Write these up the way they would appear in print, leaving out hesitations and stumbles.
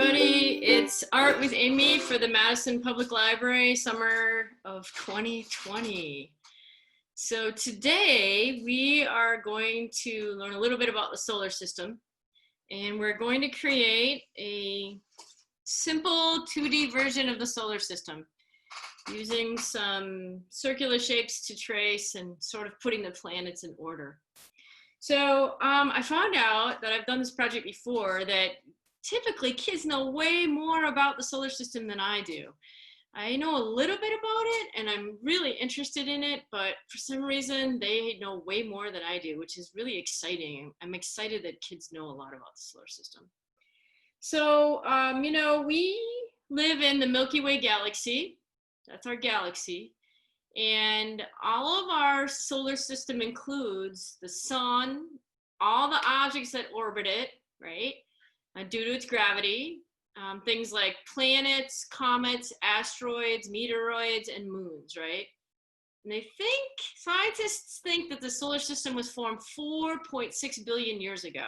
everybody. It's Art with Amy for the Madison Public Library, summer of 2020. So today we are going to learn a little bit about the solar system, and we're going to create a simple 2D version of the solar system using some circular shapes to trace and sort of putting the planets in order. So I found out that I've done this project before that typically kids know way more about the solar system than I do. I know a little bit about it and I'm really interested in it, but for some reason they know way more than I do, which is really exciting. I'm excited that kids know a lot about the solar system. So, you know, we live in the Milky Way galaxy. That's our galaxy. And all of our solar system includes the sun, all the objects that orbit it, right? Due to its gravity, things like planets, comets, asteroids, meteoroids, and moons, right? And scientists think that the solar system was formed 4.6 billion years ago.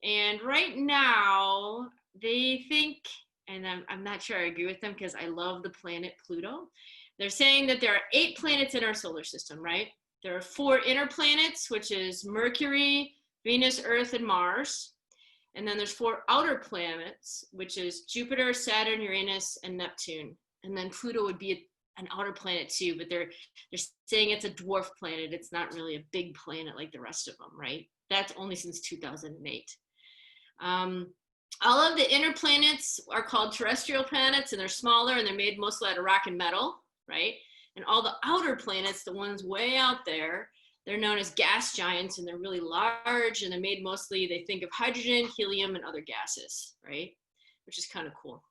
And right now, they think, and I'm not sure I agree with them because I love the planet Pluto. They're saying that there are 8 planets in our solar system, right? There are 4 inner planets, which is Mercury, Venus, Earth, and Mars. And then there's 4 outer planets, which is Jupiter, Saturn, Uranus, and Neptune. And then Pluto would be an outer planet too, but they're saying it's a dwarf planet. It's not really a big planet like the rest of them, right? That's only since 2008. All of the inner planets are called terrestrial planets, and they're smaller, and they're made mostly out of rock and metal, right? And all the outer planets, the ones way out there, they're known as gas giants, and they're really large, and they're made mostly, they think of hydrogen, helium, and other gases, right? Which is kind of cool.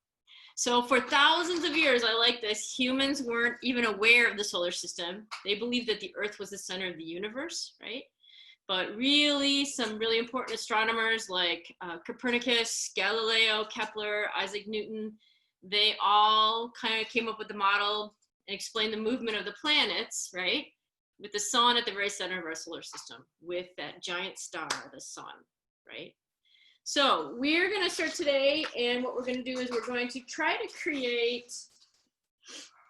So for thousands of years, I like this, humans weren't even aware of the solar system. They believed that the Earth was the center of the universe, right? But really, some really important astronomers like Copernicus, Galileo, Kepler, Isaac Newton, they all kind of came up with the model and explained the movement of the planets, right? With the sun at the very center of our solar system, with that giant star, the sun, right? So we're gonna start today, and what we're gonna do is we're going to try to create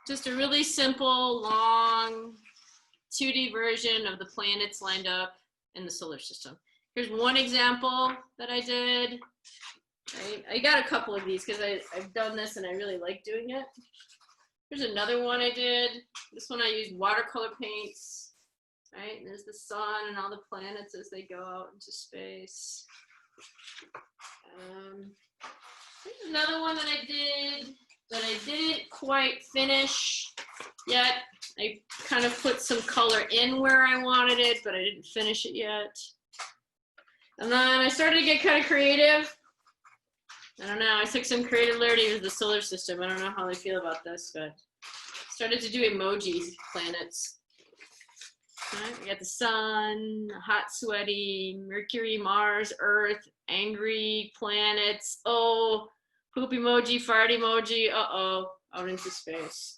just a really simple, long 2D version of the planets lined up in the solar system. Here's one example that I did. Right? I got a couple of these because I've done this and I really like doing it. Here's another one I did. This one I used watercolor paints, right? And there's the sun and all the planets as they go out into space. Here's another one that I did, but I didn't quite finish yet. I kind of put some color in where I wanted it, but I didn't finish it yet. And then I started to get kind of creative. I don't know, I took some creative liberty with the solar system. I don't know how I feel about this, but started to do emoji planets. Right, we got the sun, hot, sweaty, Mercury, Mars, Earth, angry planets, oh, poop emoji, fart emoji, uh-oh, out into space.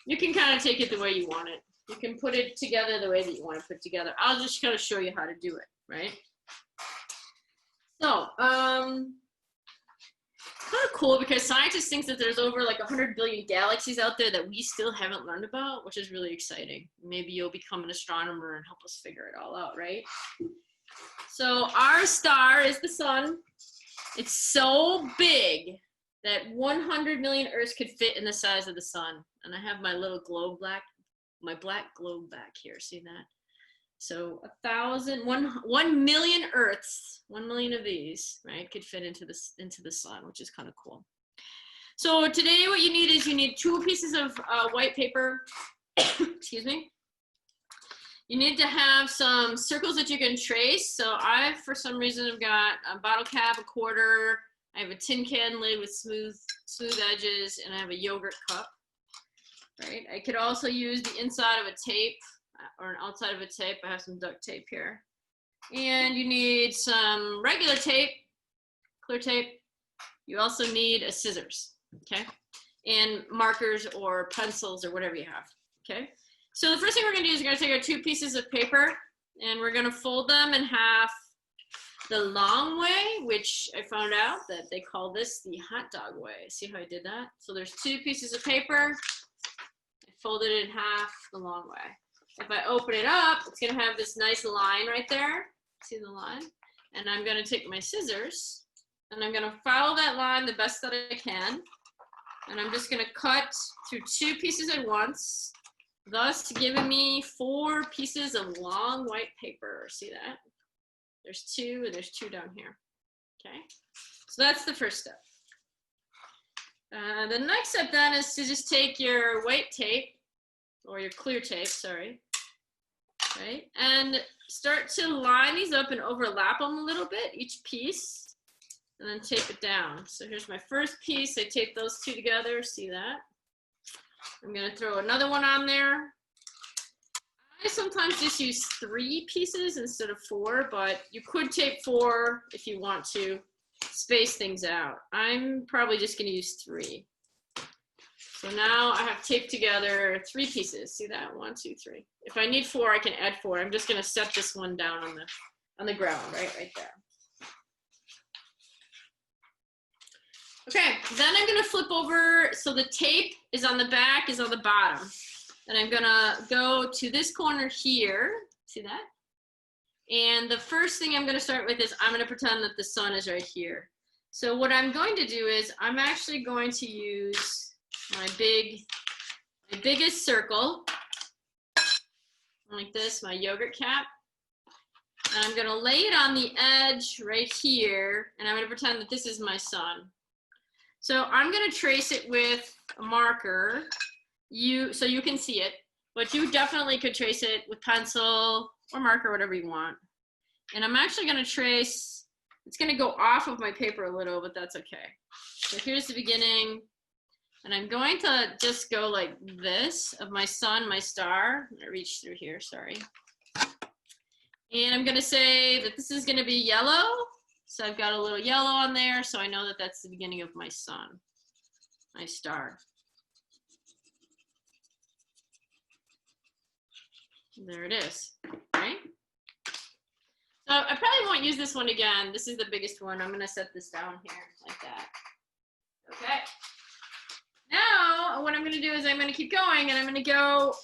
You can kind of take it the way you want it. You can put it together the way that you want to put it together. I'll just kind of show you how to do it, right? So, kind of cool because scientists think that there's over like 100 billion galaxies out there that we still haven't learned about, which is really exciting. Maybe you'll become an astronomer and help us figure it all out, right? So our star is the sun. It's so big that 100 million Earths could fit in the size of the sun. And I have my little globe my black globe back here, see that? So 1 million Earths, 1 million of these, right, could fit into the sun, which is kind of cool. So today what you need is you need 2 pieces of white paper, excuse me. You need to have some circles that you can trace. So I, for some reason, have got a bottle cap, a quarter, I have a tin can lid with smooth edges, and I have a yogurt cup, right? I could also use the inside of a tape or an outside of a tape. I have some duct tape here. And you need some regular tape, clear tape. You also need a scissors, okay? And markers or pencils or whatever you have, okay? So the first thing we're gonna do is we're gonna take our 2 pieces of paper and we're gonna fold them in half the long way, which I found out that they call this the hot dog way. See how I did that? So there's 2 pieces of paper. I folded it in half the long way. If I open it up, it's gonna have this nice line right there. See the line? And I'm gonna take my scissors and I'm gonna follow that line the best that I can. And I'm just gonna cut through 2 pieces at once, thus giving me 4 pieces of long white paper. See that? There's 2 and there's 2 down here. Okay, so that's the first step. The next step then is to just take your white tape, or your clear tape, sorry, right? And start to line these up and overlap them a little bit, each piece, and then tape it down. So here's my first piece. I tape those 2 together, see that? I'm gonna throw another one on there. I sometimes just use 3 pieces instead of 4, but you could tape 4 if you want to space things out. I'm probably just gonna use 3. So now I have taped together 3 pieces. See that? 1, 2, 3. If I need 4, I can add 4. I'm just gonna set this one down on the ground, right there. Okay, then I'm gonna flip over, so the tape is on the back, is on the bottom. And I'm gonna go to this corner here, see that? And the first thing I'm gonna start with is I'm gonna pretend that the sun is right here. So what I'm going to do is I'm actually going to use my biggest circle, like this, my yogurt cap. And I'm gonna lay it on the edge right here, and I'm gonna pretend that this is my sun. So I'm gonna trace it with a marker, so you can see it, but you definitely could trace it with pencil or marker, whatever you want. And I'm actually gonna trace, it's gonna go off of my paper a little, but that's okay. So here's the beginning, and I'm going to just go like this of my sun, my star. I reached through here, sorry. And I'm gonna say that this is gonna be yellow. So I've got a little yellow on there, so I know that that's the beginning of my sun, my star. There it is, right? So I probably won't use this one again. This is the biggest one. I'm gonna set this down here like that. Okay. Now what I'm gonna do is I'm gonna keep going, and I'm gonna go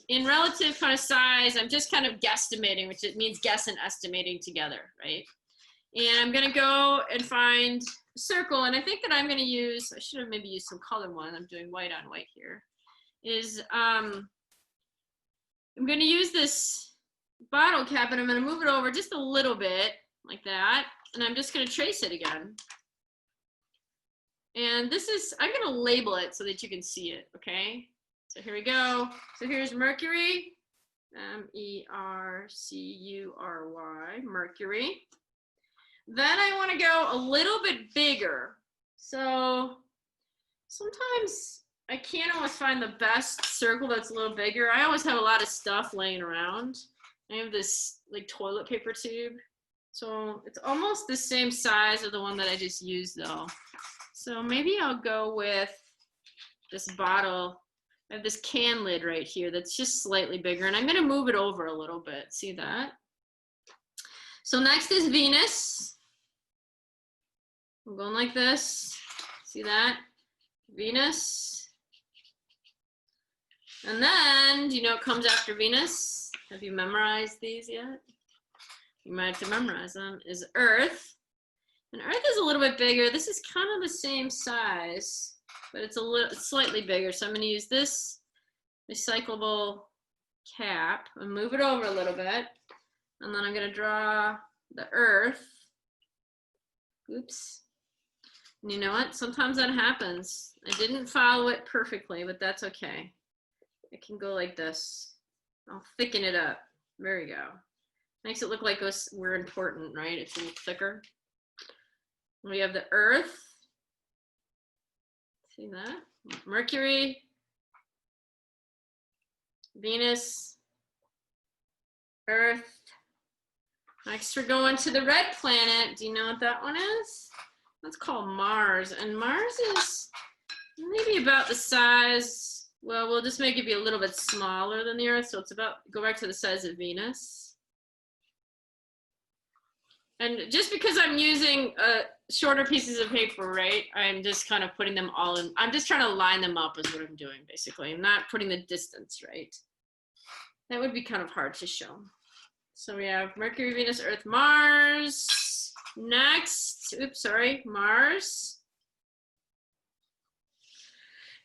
in relative kind of size. I'm just kind of guesstimating, which it means guess and estimating together, right? And I'm gonna go and find a circle, and I think that I'm gonna use, I should have maybe used some color one. I'm doing white on white here. I'm gonna use this bottle cap, and I'm gonna move it over just a little bit like that, and I'm just gonna trace it again. And this is, I'm gonna label it so that you can see it, okay? So here we go. So here's Mercury, M-E-R-C-U-R-Y, Mercury. Then I wanna go a little bit bigger. So sometimes I can't always find the best circle that's a little bigger. I always have a lot of stuff laying around. I have this like toilet paper tube. So it's almost the same size of the one that I just used though. So maybe I'll go with this bottle. I have this can lid right here that's just slightly bigger, and I'm gonna move it over a little bit. See that? So next is Venus. I'm going like this. See that? Venus. And then, do you know what comes after Venus? Have you memorized these yet? You might have to memorize them, is Earth. And Earth is a little bit bigger. This is kind of the same size, but it's it's slightly bigger. So I'm gonna use this recyclable cap and move it over a little bit. And then I'm gonna draw the Earth. Oops. And you know what? Sometimes that happens. I didn't follow it perfectly, but that's okay. I can go like this. I'll thicken it up. There we go. Makes it look like we're important, right? It's a little thicker. We have the Earth. See that? Mercury, Venus, Earth. Next, we're going to the red planet. Do you know what that one is? That's called Mars. And Mars is maybe about the size, well, we'll just make it be a little bit smaller than the Earth. So it's about, go back to the size of Venus. And just because I'm using shorter pieces of paper, right, I'm just kind of putting them all in. I'm just trying to line them up is what I'm doing, basically. I'm not putting the distance, right? That would be kind of hard to show. So we have Mercury, Venus, Earth, Mars. Next, oops, sorry, Mars.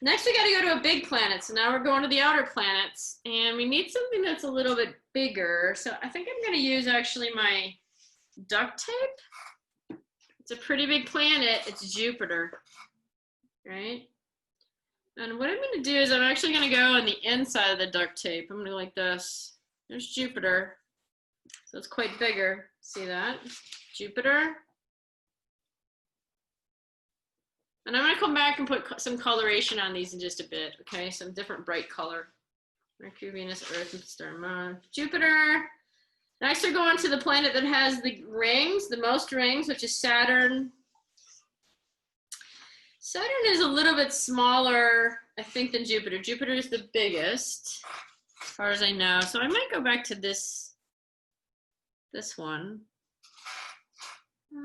Next, we got to go to a big planet. So now we're going to the outer planets, and we need something that's a little bit bigger. So I think I'm going to use actually my duct tape. It's a pretty big planet. It's Jupiter, right? And what I'm going to do is I'm actually going to go on the inside of the duct tape. I'm going to go like this. There's Jupiter. So it's quite bigger. See that? Jupiter. And I'm going to come back and put some coloration on these in just a bit, okay? Some different bright color. Mercury, Venus, Earth, and Star, Moon, Jupiter. Next, we're going to the planet that has the rings, the most rings, which is Saturn. Saturn is a little bit smaller, I think, than Jupiter. Jupiter is the biggest, as far as I know. So I might go back to this one.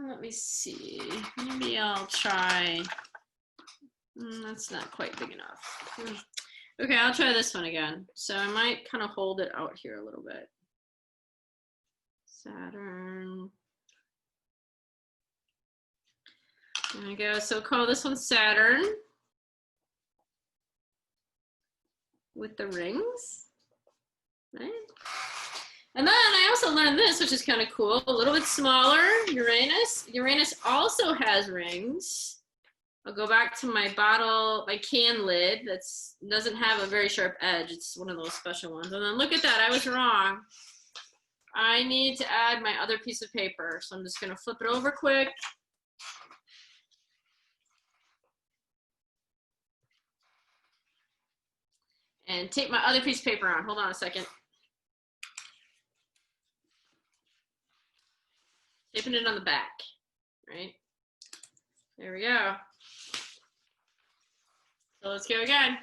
Let me see. Maybe I'll try. That's not quite big enough. Okay, I'll try this one again. So I might kind of hold it out here a little bit. Saturn. There we go. So call this one Saturn with the rings, right? And then I also learned this, which is kind of cool. A little bit smaller, Uranus. Uranus also has rings. I'll go back to my bottle, my can lid that doesn't have a very sharp edge. It's one of those special ones. And then look at that, I was wrong. I need to add my other piece of paper. So I'm just gonna flip it over quick. And take my other piece of paper on. Hold on a second. Taping it on the back, right? There we go. So let's go again.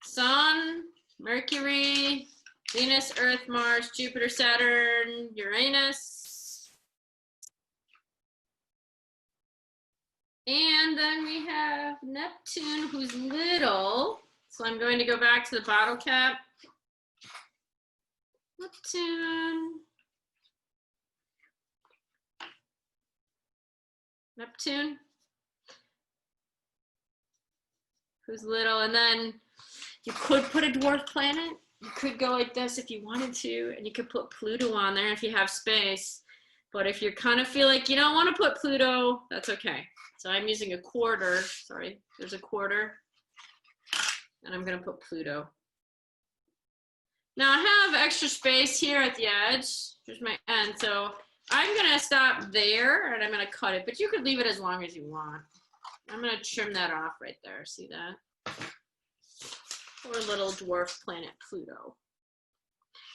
Sun, Mercury, Venus, Earth, Mars, Jupiter, Saturn, Uranus. And then we have Neptune, who's little. So I'm going to go back to the bottle cap. Neptune, who's little. And then you could put a dwarf planet. You could go like this if you wanted to, and you could put Pluto on there if you have space. But if you kind of feel like you don't want to put Pluto, that's okay. So I'm using a quarter. Sorry, there's a quarter. And I'm going to put Pluto. Now I have extra space here at the edge. Here's my end. So I'm going to stop there and I'm going to cut it. But you could leave it as long as you want. I'm going to trim that off right there. See that? Poor little dwarf planet Pluto.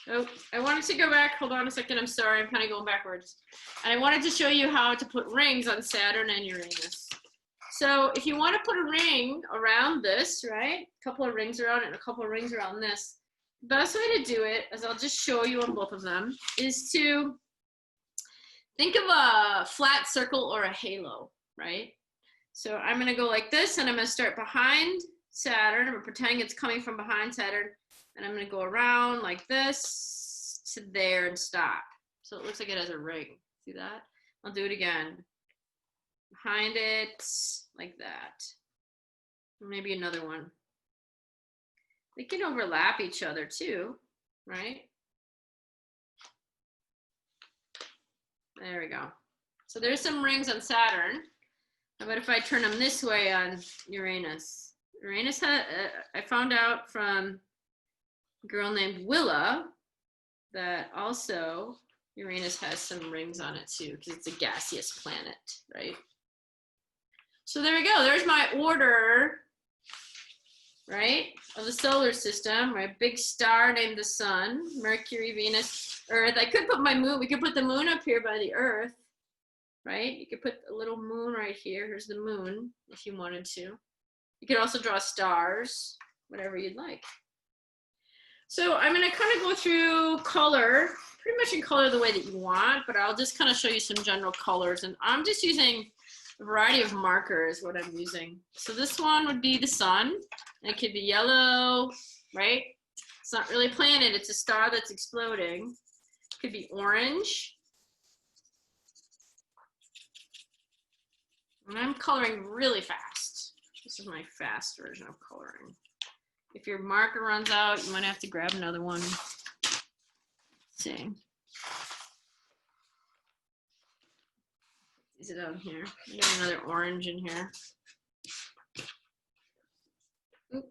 Oh, I wanted to go back. Hold on a second. I'm sorry. I'm kind of going backwards. And I wanted to show you how to put rings on Saturn and Uranus. So if you want to put a ring around this, right? A couple of rings around it and a couple of rings around this. The best way to do it, as I'll just show you on both of them, is to think of a flat circle or a halo, right? So I'm going to go like this, and I'm going to start behind Saturn. I'm going to pretend it's coming from behind Saturn, and I'm going to go around like this to there and stop. So it looks like it has a ring. See that? I'll do it again. Behind it, like that. Maybe another one. They can overlap each other too, right? There we go. So there's some rings on Saturn. How about if I turn them this way on Uranus? Uranus had, I found out from a girl named Willa that also Uranus has some rings on it too, because it's a gaseous planet, right? So there we go. There's my order, right, of the solar system. My big star named the Sun, Mercury, Venus, Earth. I could put my moon. We could put the moon up here by the Earth, right? You could put a little moon right here. Here's the moon, if you wanted to. You could also draw stars, whatever you'd like. So I'm going to kind of go through color, pretty much in color the way that you want, but I'll just kind of show you some general colors. And I'm just using a variety of markers, what I'm using. So this one would be the sun. And it could be yellow, right? It's not really a planet, it's a star that's exploding. It could be orange. And I'm coloring really fast. This is my fast version of coloring. If your marker runs out, you might have to grab another one. Let's see. Is it down here? I got another orange in here. Oop,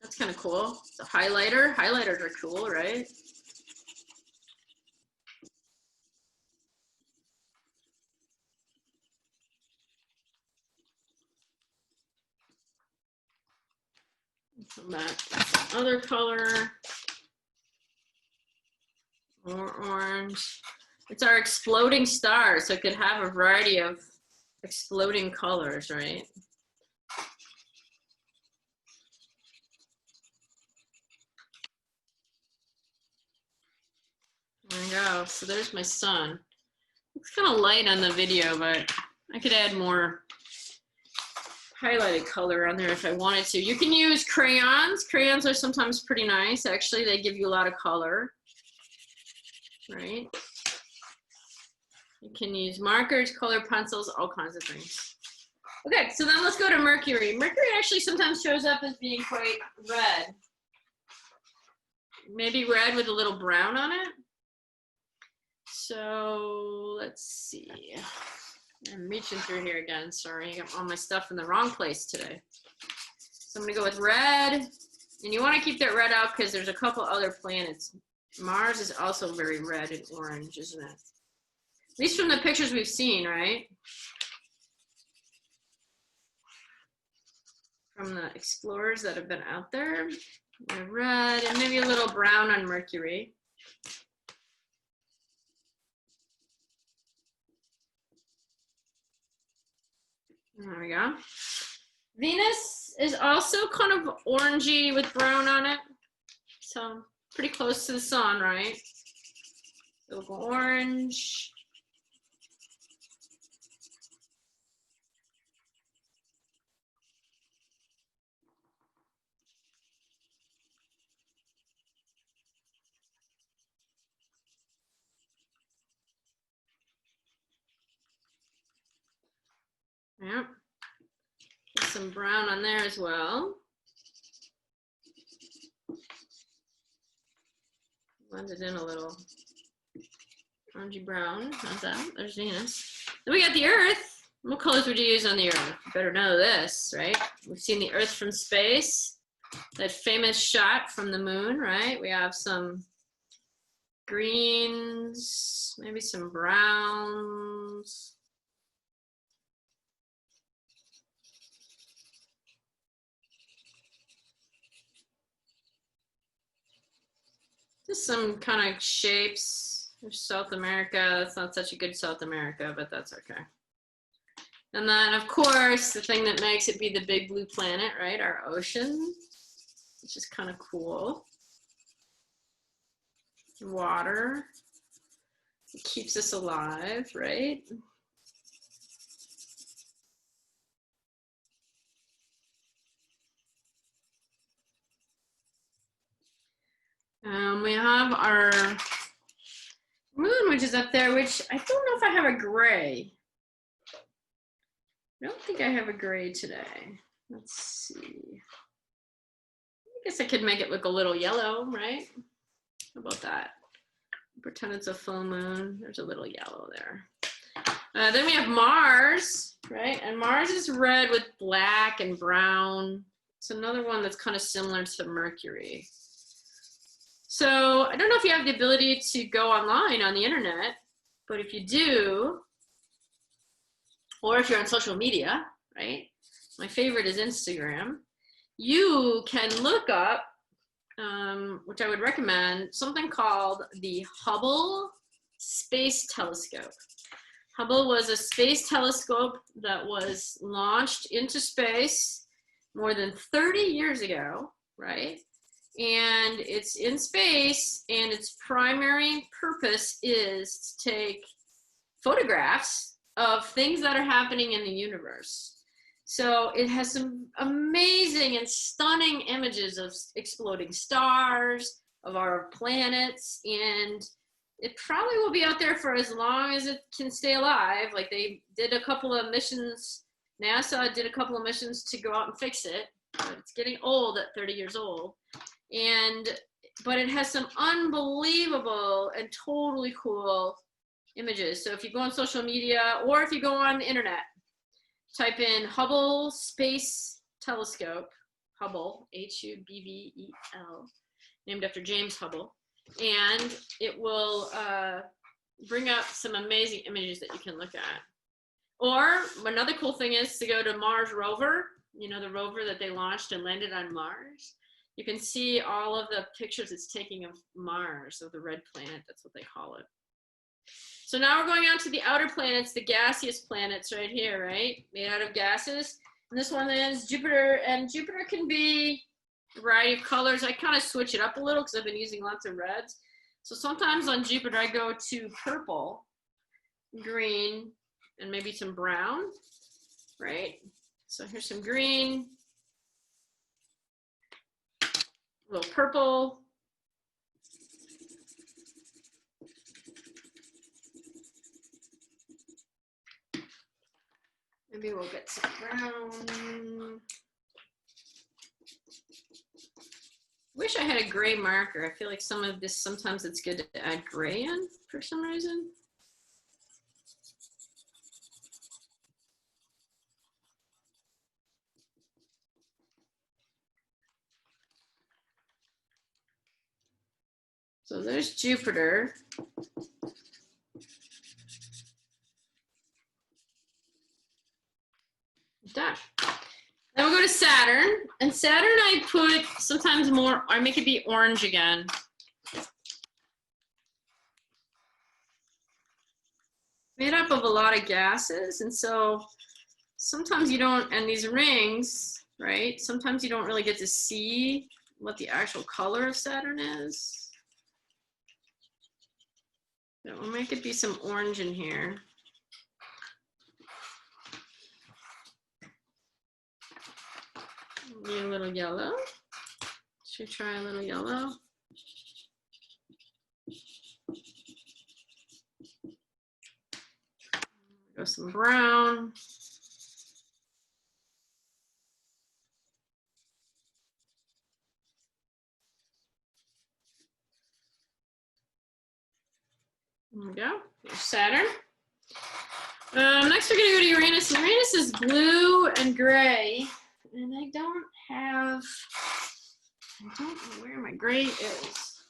that's kind of cool. It's a highlighter. Highlighters are cool, right? That other color, more orange. It's our exploding star, so it could have a variety of exploding colors, right? There we go. So there's my sun. It's kind of light on the video, but I could add more highlighted color on there if I wanted to. You can use crayons. Crayons are sometimes pretty nice. Actually, they give you a lot of color, right? You can use markers, color pencils, all kinds of things. Okay, so then let's go to Mercury. Mercury actually sometimes shows up as being quite red. Maybe red with a little brown on it. So let's see. I'm reaching through here again, sorry. I got all my stuff in the wrong place today. So I'm gonna go with red. And you wanna keep that red out because there's a couple other planets. Mars is also very red and orange, isn't it? At least from the pictures we've seen, right? From the explorers that have been out there. They're red and maybe a little brown on Mercury. There we go. Venus is also kind of orangey with brown on it. So pretty close to the sun, right? So we'll go orange. Yep. Put some brown on there as well. Blend it in a little. Orangey brown. How's that? There's Venus. Then we got the Earth. What colors would you use on the Earth? You better know this, right? We've seen the Earth from space. That famous shot from the moon, right? We have some greens, maybe some browns. Just some kind of shapes. There's South America. It's not such a good South America, but that's okay. And then, of course, the thing that makes it be the big blue planet, right? Our ocean, which is kind of cool. Water. It keeps us alive, right? We have our moon, which is up there, which I don't know if I have a gray. I don't think I have a gray today. Let's see. I guess I could make it look a little yellow, right? How about that? Pretend it's a full moon. There's a little yellow there. Then we have Mars, right? And Mars is red with black and brown. It's another one that's kind of similar to Mercury. So I don't know if you have the ability to go online on the internet, but if you do, or if you're on social media, right? My favorite is Instagram. You can look up, which I would recommend, something called the Hubble Space Telescope. Hubble was a space telescope that was launched into space more than 30 years ago, right? and it's in space, and its primary purpose is to take photographs of things that are happening in the universe. So it has some amazing and stunning images of exploding stars, of our planets, and it probably will be out there for as long as it can stay alive. Like, they did a couple of missions, NASA did a couple of missions to go out and fix it, but it's getting old at 30 years old. But it has some unbelievable and totally cool images. So if you go on social media, or if you go on the internet, type in Hubble Space Telescope, Hubble, H-U-B-B-E-L, named after James Hubble, and it will bring up some amazing images that you can look at. Or another cool thing is to go to Mars rover, you know, the rover that they launched and landed on Mars. You can see all of the pictures it's taking of Mars, of the red planet, that's what they call it. So now we're going on to the outer planets, the gaseous planets right here, right? Made out of gases. And this one is Jupiter, and Jupiter can be a variety of colors. I kind of switch it up a little because I've been using lots of reds. So sometimes on Jupiter I go to purple, green, and maybe some brown, right? So here's some green, a little purple, maybe we'll get some brown. Wish I had a gray marker. I feel like some of this, sometimes it's good to add gray in for some reason. So there's Jupiter. Done. Then we'll go to Saturn. And Saturn I put sometimes more, I make it be orange again. Made up of a lot of gases, and so sometimes you don't, and these rings, right? Sometimes you don't really get to see what the actual color of Saturn is. So we'll make it be some orange in here. Maybe a little yellow. Should we try a little yellow? Go some brown. There we go. There's Saturn. Next we're going to go to Uranus. Uranus is blue and gray. And I don't know where my gray is.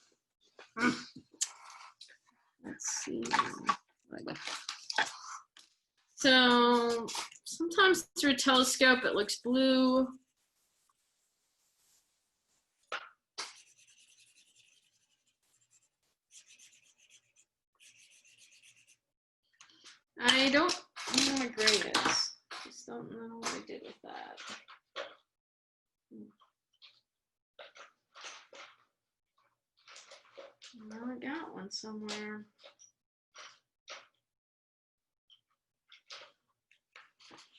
Let's see. So sometimes through a telescope it looks blue. I don't know what my gray is. Just don't know what I did with that. Now I got one somewhere.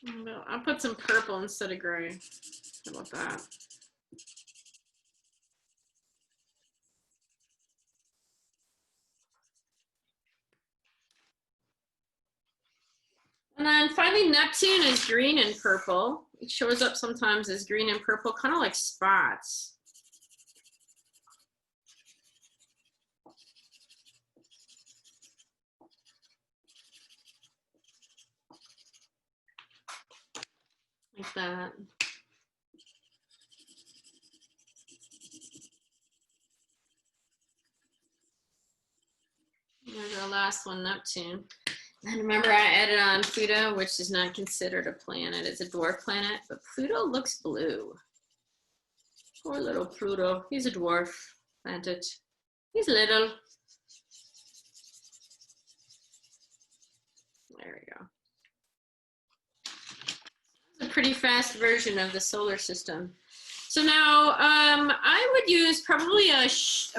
No, I'll put some purple instead of gray. How about that? And then finally, Neptune is green and purple. It shows up sometimes as green and purple, kind of like spots. Like that. There's our last one, Neptune. And remember, I added on Pluto, which is not considered a planet. It's a dwarf planet, but Pluto looks blue. Poor little Pluto. He's a dwarf planet. He's little. There we go. It's a pretty fast version of the solar system. So now I would use probably a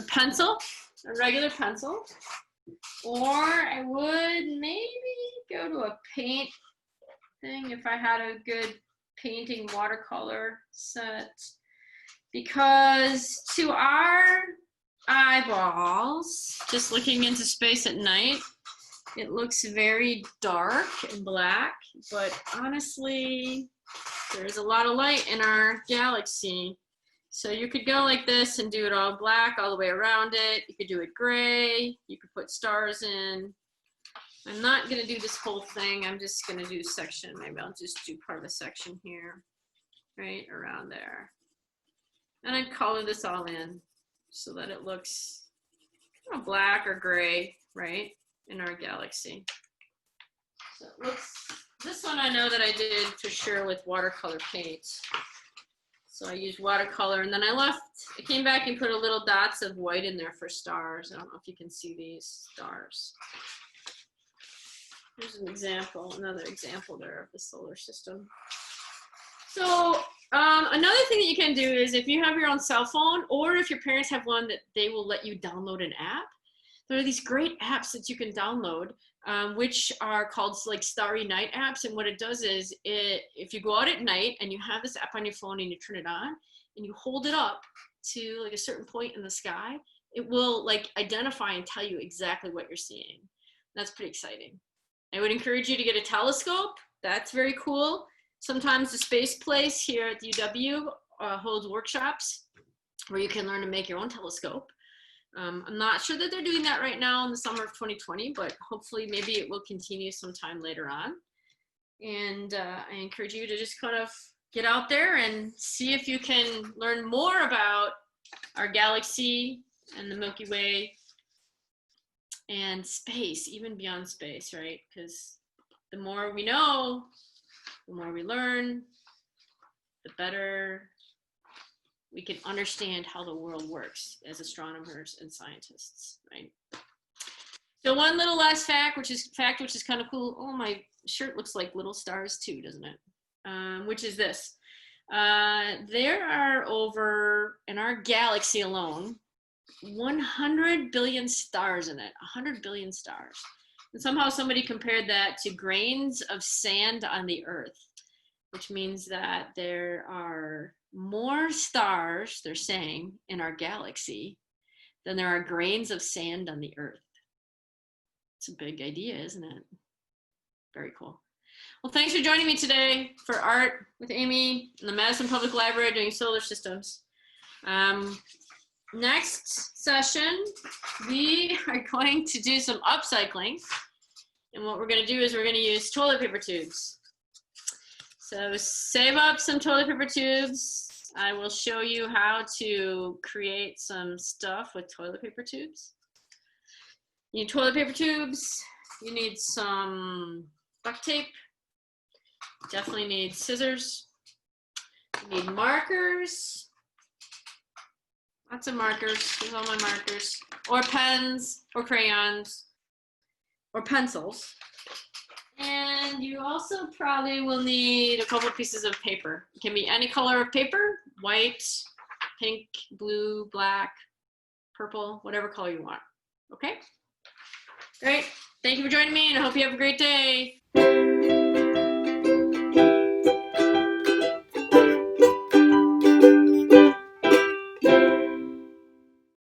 pencil, a regular pencil, or I would maybe go to a paint thing if I had a good painting watercolor set, because to our eyeballs, just looking into space at night, it looks very dark and black, but honestly, there's a lot of light in our galaxy. So you could go like this and do it all black all the way around it. You could do it gray. You could put stars in. I'm not going to do this whole thing. I'm just going to do a section. Maybe I'll just do part of the section here, right around there. And I'd color this all in so that it looks kind of black or gray, right, in our galaxy. So it looks, this one I know that I did for sure with watercolor paint. So I used watercolor, and then I came back and put a little dots of white in there for stars. I don't know if you can see these stars. Here's an example, another example there of the solar system. So another thing that you can do is if you have your own cell phone, or if your parents have one, that they will let you download an app. There are these great apps that you can download, which are called like Starry Night apps. And what it does is, if you go out at night and you have this app on your phone and you turn it on and you hold it up to like a certain point in the sky, it will like identify and tell you exactly what you're seeing. That's pretty exciting. I would encourage you to get a telescope. That's very cool. Sometimes the Space Place here at the UW holds workshops where you can learn to make your own telescope. I'm not sure that they're doing that right now in the summer of 2020, but hopefully maybe it will continue sometime later on. And I encourage you to just kind of get out there and see if you can learn more about our galaxy and the Milky Way and space, even beyond space, right? Because the more we know, the more we learn, the better we can understand how the world works as astronomers and scientists, right? So one little last fact, which is kind of cool. Oh, my shirt looks like little stars too, doesn't it? Which is this. There are over, in our galaxy alone, 100 billion stars in it, 100 billion stars. And somehow somebody compared that to grains of sand on the Earth, which means that there are more stars, they're saying, in our galaxy than there are grains of sand on the Earth. It's a big idea, isn't it? Very cool. Well, thanks for joining me today for Art with Amy in the Madison Public Library doing solar systems. Next session, we are going to do some upcycling. And what we're going to do is we're going to use toilet paper tubes. So save up some toilet paper tubes. I will show you how to create some stuff with toilet paper tubes. You need toilet paper tubes. You need some duct tape. Definitely need scissors. You need markers. Lots of markers. Here's all my markers. Or pens, or crayons, or pencils. And you also probably will need a couple pieces of paper. It can be any color of paper, white, pink, blue, black, purple, whatever color you want. Okay? Great. Thank you for joining me, and I hope you have a great day.